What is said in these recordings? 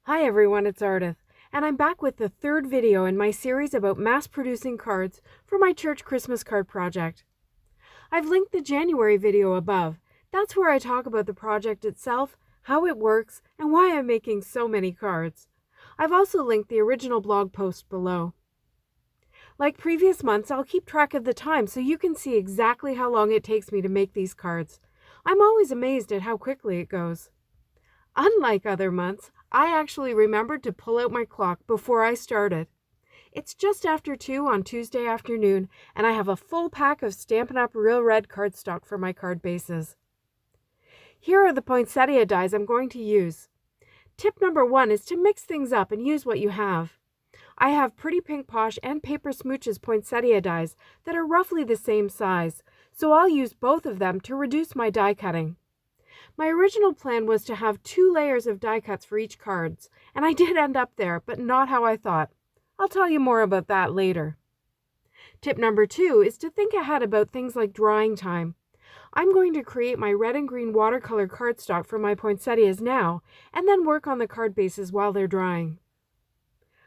Hi everyone, it's Ardith, and I'm back with the third video in my series about mass-producing cards for my church Christmas card project. I've linked the January video above. That's where I talk about the project itself, how it works, and why I'm making so many cards. I've also linked the original blog post below. Like previous months, I'll keep track of the time so you can see exactly how long it takes me to make these cards. I'm always amazed at how quickly it goes. Unlike other months, I actually remembered to pull out my clock before I started. It's just after 2 on Tuesday afternoon, and I have a full pack of Stampin' Up! Real Red cardstock for my card bases. Here are the poinsettia dies I'm going to use. Tip number 1 is to mix things up and use what you have. I have Pretty Pink Posh and Paper Smooches poinsettia dies that are roughly the same size, so I'll use both of them to reduce my die cutting. My original plan was to have 2 layers of die cuts for each cards, and I did end up there, but not how I thought. I'll tell you more about that later. Tip number 2 is to think ahead about things like drying time. I'm going to create my red and green watercolor cardstock for my poinsettias now, and then work on the card bases while they're drying.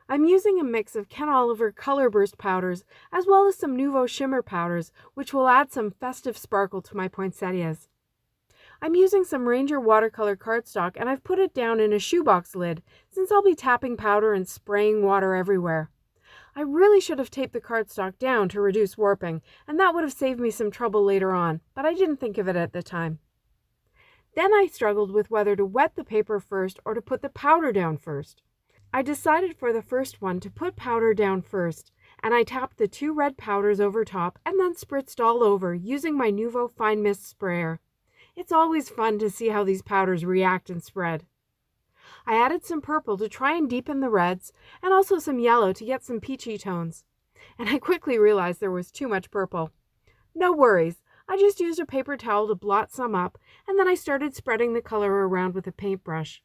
I'm using a mix of Ken Oliver Color Burst powders as well as some Nuvo Shimmer powders, which will add some festive sparkle to my poinsettias. I'm using some Reinker watercolor cardstock, and I've put it down in a shoebox lid since I'll be tapping powder and spraying water everywhere. I really should have taped the cardstock down to reduce warping, and that would have saved me some trouble later on, but I didn't think of it at the time. Then I struggled with whether to wet the paper first or to put the powder down first. I decided for the first one to put powder down first, and I tapped the 2 red powders over top and then spritzed all over using my Nuvo Fine Mist sprayer. It's always fun to see how these powders react and spread. I added some purple to try and deepen the reds, and also some yellow to get some peachy tones. And I quickly realized there was too much purple. No worries, I just used a paper towel to blot some up, and then I started spreading the color around with a paintbrush.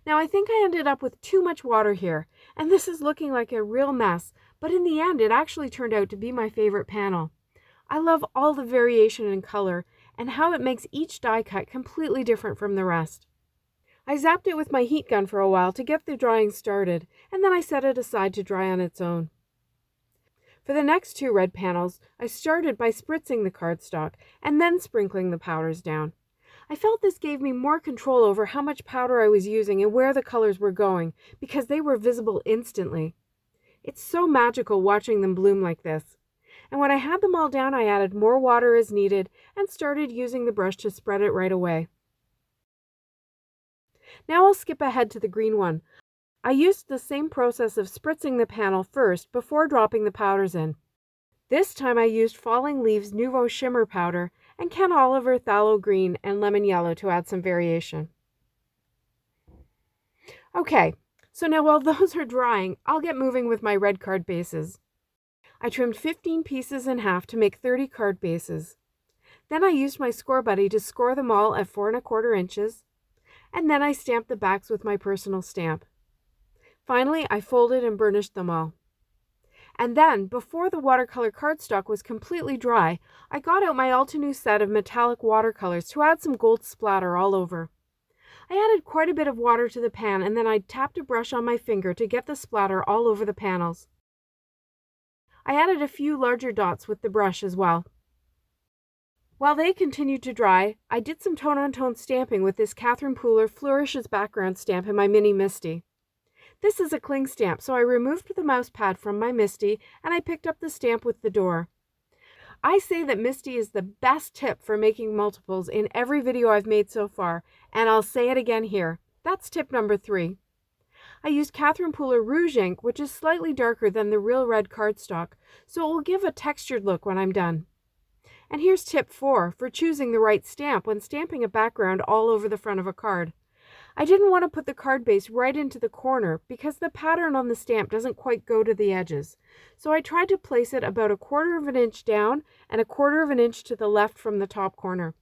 Now I think I ended up with too much water here, and this is looking like a real mess, but in the end it actually turned out to be my favorite panel. I love all the variation in color, and how it makes each die cut completely different from the rest. I zapped it with my heat gun for a while to get the drying started, and then I set it aside to dry on its own. For the next 2 red panels, I started by spritzing the cardstock and then sprinkling the powders down. I felt this gave me more control over how much powder I was using and where the colors were going, because they were visible instantly. It's so magical watching them bloom like this. And when I had them all down, I added more water as needed and started using the brush to spread it right away. Now I'll skip ahead to the green one. I used the same process of spritzing the panel first before dropping the powders in. This time I used Falling Leaves Nuvo Shimmer powder and Ken Oliver Phthalo Green and Lemon Yellow to add some variation. Okay, so now while those are drying, I'll get moving with my red card bases. I trimmed 15 pieces in half to make 30 card bases. Then I used my score buddy to score them all at 4 1/4 inches, and then I stamped the backs with my personal stamp. Finally, I folded and burnished them all. And then, before the watercolor cardstock was completely dry, I got out my Altenew set of metallic watercolors to add some gold splatter all over. I added quite a bit of water to the pan, and then I tapped a brush on my finger to get the splatter all over the panels. I added a few larger dots with the brush as well. While they continued to dry, I did some tone-on-tone stamping with this Catherine Pooler Flourishes background stamp in my mini Misty. This is a cling stamp, so I removed the mouse pad from my Misty and I picked up the stamp with the door. I say that Misty is the best tip for making multiples in every video I've made so far, and I'll say it again here. That's tip number 3. I used Catherine Pooler Rouge ink, which is slightly darker than the real red cardstock, so it will give a textured look when I'm done. And here's tip 4 for choosing the right stamp when stamping a background all over the front of a card. I didn't want to put the card base right into the corner because the pattern on the stamp doesn't quite go to the edges, so I tried to place it about 1/4 inch down and 1/4 inch to the left from the top corner.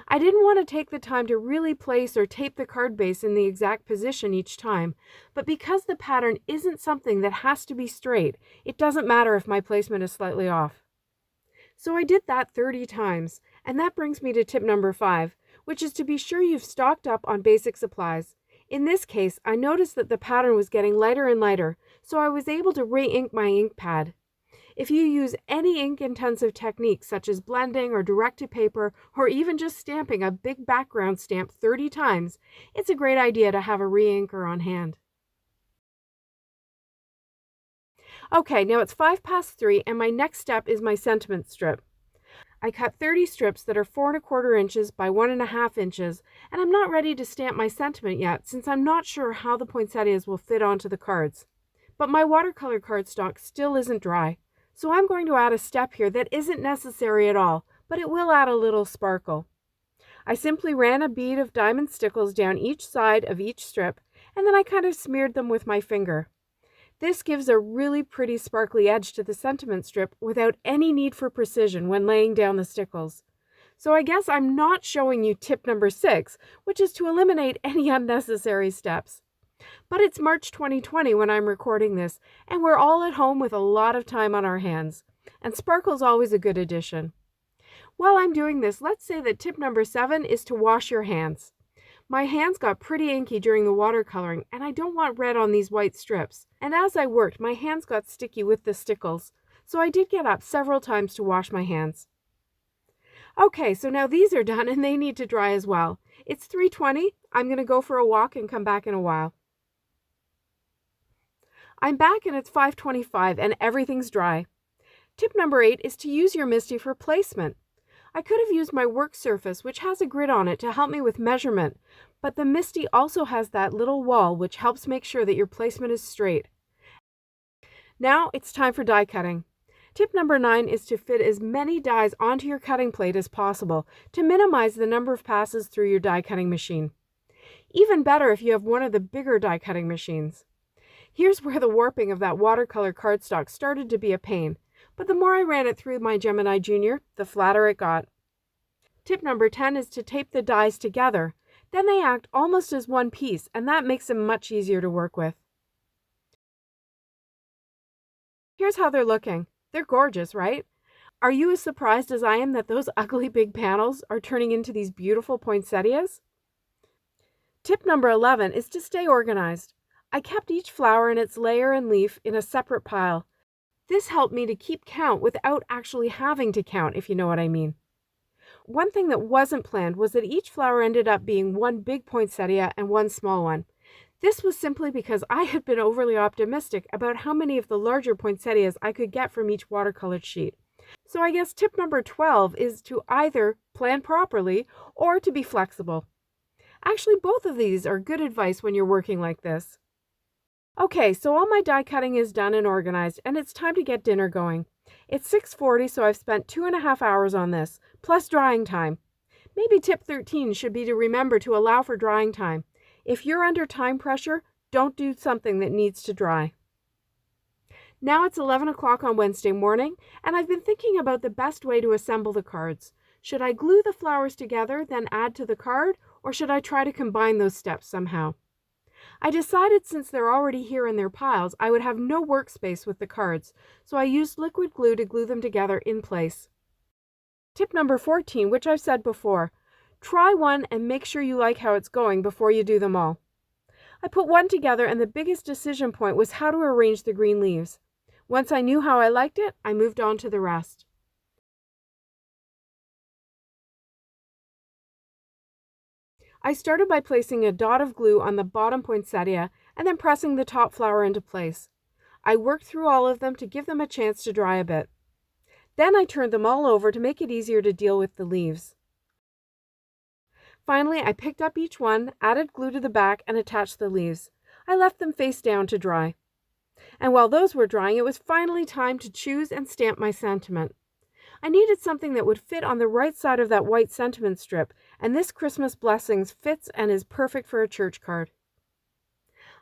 I didn't want to take the time to really place or tape the card base in the exact position each time, but because the pattern isn't something that has to be straight, it doesn't matter if my placement is slightly off. So I did that 30 times, and that brings me to tip number 5, which is to be sure you've stocked up on basic supplies. In this case, I noticed that the pattern was getting lighter and lighter, so I was able to re-ink my ink pad. If you use any ink-intensive techniques such as blending or direct-to-paper or even just stamping a big background stamp 30 times, it's a great idea to have a re-inker on hand. Okay, now it's 3:05 and my next step is my sentiment strip. I cut 30 strips that are 4¼ inches by 1½ inches, and I'm not ready to stamp my sentiment yet since I'm not sure how the poinsettias will fit onto the cards. But my watercolor cardstock still isn't dry, so I'm going to add a step here that isn't necessary at all, but it will add a little sparkle. I simply ran a bead of diamond stickles down each side of each strip, and then I kind of smeared them with my finger. This gives a really pretty sparkly edge to the sentiment strip without any need for precision when laying down the stickles. So I guess I'm not showing you tip number 6, which is to eliminate any unnecessary steps. But it's March 2020 when I'm recording this, and we're all at home with a lot of time on our hands, and sparkle's always a good addition. While I'm doing this, let's say that tip number 7 is to wash your hands. My hands got pretty inky during the watercoloring, and I don't want red on these white strips. And as I worked, my hands got sticky with the stickles, so I did get up several times to wash my hands. Okay, so now these are done and they need to dry as well. It's 3:20. I'm going to go for a walk and come back in a while. I'm back and it's 5:25 and everything's dry. Tip number 8 is to use your MISTI for placement. I could have used my work surface, which has a grid on it to help me with measurement, but the MISTI also has that little wall which helps make sure that your placement is straight. Now it's time for die cutting. Tip number 9 is to fit as many dies onto your cutting plate as possible to minimize the number of passes through your die cutting machine. Even better if you have one of the bigger die cutting machines. Here's where the warping of that watercolor cardstock started to be a pain, but the more I ran it through my Gemini Junior, the flatter it got. Tip number 10 is to tape the dies together. Then they act almost as one piece, and that makes them much easier to work with. Here's how they're looking. They're gorgeous, right? Are you as surprised as I am that those ugly big panels are turning into these beautiful poinsettias? Tip number 11 is to stay organized. I kept each flower in its layer and leaf in a separate pile. This helped me to keep count without actually having to count, if you know what I mean. One thing that wasn't planned was that each flower ended up being one big poinsettia and one small one. This was simply because I had been overly optimistic about how many of the larger poinsettias I could get from each watercolor sheet. So I guess tip number 12 is to either plan properly or to be flexible. Actually, both of these are good advice when you're working like this. Okay, so all my die cutting is done and organized, and it's time to get dinner going. It's 6:40, so I've spent 2½ hours on this, plus drying time. Maybe tip 13 should be to remember to allow for drying time. If you're under time pressure, don't do something that needs to dry. Now it's 11 o'clock on Wednesday morning, and I've been thinking about the best way to assemble the cards. Should I glue the flowers together, then add to the card, or should I try to combine those steps somehow? I decided since they're already here in their piles, I would have no workspace with the cards, so I used liquid glue to glue them together in place. Tip number 14, which I've said before, try one and make sure you like how it's going before you do them all. I put one together and the biggest decision point was how to arrange the green leaves. Once I knew how I liked it, I moved on to the rest. I started by placing a dot of glue on the bottom poinsettia and then pressing the top flower into place. I worked through all of them to give them a chance to dry a bit. Then I turned them all over to make it easier to deal with the leaves. Finally, I picked up each one, added glue to the back, and attached the leaves. I left them face down to dry. And while those were drying, it was finally time to choose and stamp my sentiment. I needed something that would fit on the right side of that white sentiment strip, and this Christmas Blessings fits and is perfect for a church card.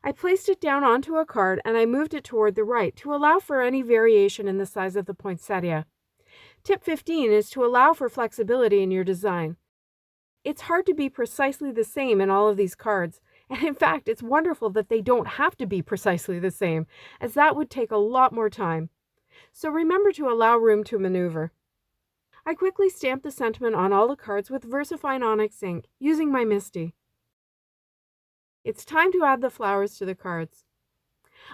I placed it down onto a card and I moved it toward the right to allow for any variation in the size of the poinsettia. Tip 15 is to allow for flexibility in your design. It's hard to be precisely the same in all of these cards, and in fact, it's wonderful that they don't have to be precisely the same, as that would take a lot more time. So remember to allow room to maneuver. I quickly stamped the sentiment on all the cards with VersaFine Onyx ink, using my MISTI. It's time to add the flowers to the cards.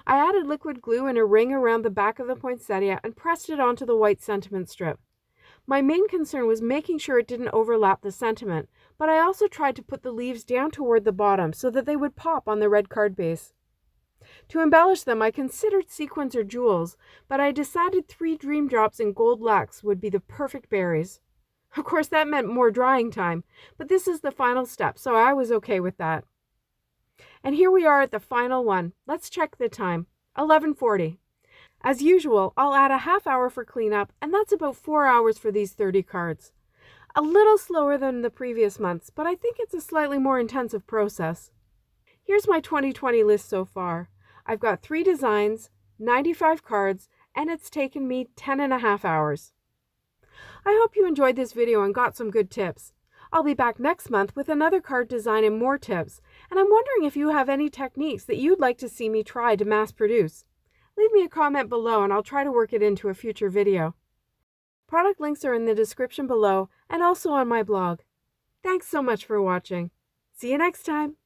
I added liquid glue in a ring around the back of the poinsettia and pressed it onto the white sentiment strip. My main concern was making sure it didn't overlap the sentiment, but I also tried to put the leaves down toward the bottom so that they would pop on the red card base. To embellish them, I considered sequins or jewels, but I decided 3 dream drops in gold Luxe would be the perfect berries. Of course, that meant more drying time, but this is the final step, so I was okay with that. And here we are at the final one. Let's check the time. 11:40. As usual, I'll add a half hour for cleanup, and that's about 4 hours for these 30 cards. A little slower than the previous months, but I think it's a slightly more intensive process. Here's my 2020 list so far. I've got 3 designs, 95 cards, and it's taken me 10.5 hours. I hope you enjoyed this video and got some good tips. I'll be back next month with another card design and more tips, and I'm wondering if you have any techniques that you'd like to see me try to mass produce. Leave me a comment below and I'll try to work it into a future video. Product links are in the description below and also on my blog. Thanks so much for watching. See you next time.